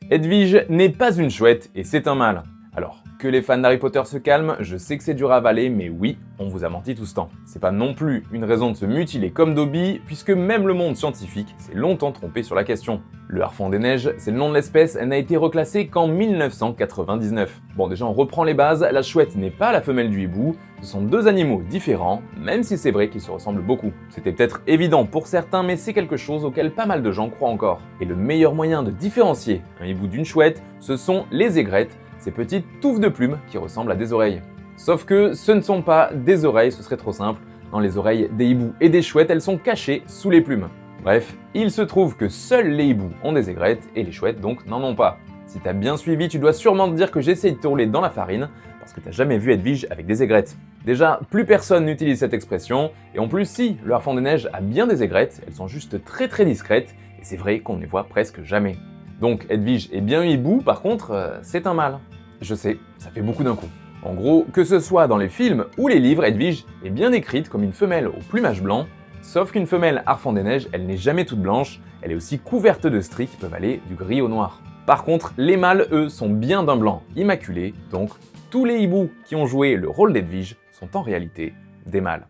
Edwige n'est pas une chouette et c'est un mâle. Alors, que les fans d'Harry Potter se calment, je sais que c'est dur à avaler, mais oui, on vous a menti tout ce temps. C'est pas non plus une raison de se mutiler comme Dobby, puisque même le monde scientifique s'est longtemps trompé sur la question. Le harfang des neiges, c'est le nom de l'espèce, n'a été reclassé qu'en 1999. Bon, déjà on reprend les bases, la chouette n'est pas la femelle du hibou, ce sont deux animaux différents, même si c'est vrai qu'ils se ressemblent beaucoup. C'était peut-être évident pour certains, mais c'est quelque chose auquel pas mal de gens croient encore. Et le meilleur moyen de différencier un hibou d'une chouette, ce sont les aigrettes, ces petites touffes de plumes qui ressemblent à des oreilles. Sauf que ce ne sont pas des oreilles, ce serait trop simple. Dans les oreilles des hiboux et des chouettes, elles sont cachées sous les plumes. Bref, il se trouve que seuls les hiboux ont des aigrettes et les chouettes donc n'en ont pas. Si t'as bien suivi, tu dois sûrement te dire que j'essaye de te rouler dans la farine parce que t'as jamais vu Edwige avec des aigrettes. Déjà, plus personne n'utilise cette expression, et en plus si, le harfang des neiges a bien des aigrettes, elles sont juste très discrètes, et c'est vrai qu'on ne les voit presque jamais. Donc Edwige est bien un hibou, par contre, c'est un mâle. Je sais, ça fait beaucoup d'un coup. En gros, que ce soit dans les films ou les livres, Edwige est bien décrite comme une femelle au plumage blanc, sauf qu'une femelle harfang des neiges, elle n'est jamais toute blanche, elle est aussi couverte de stries qui peuvent aller du gris au noir. Par contre, les mâles, eux, sont bien d'un blanc immaculé, donc tous les hiboux qui ont joué le rôle d'Edwige sont en réalité des mâles.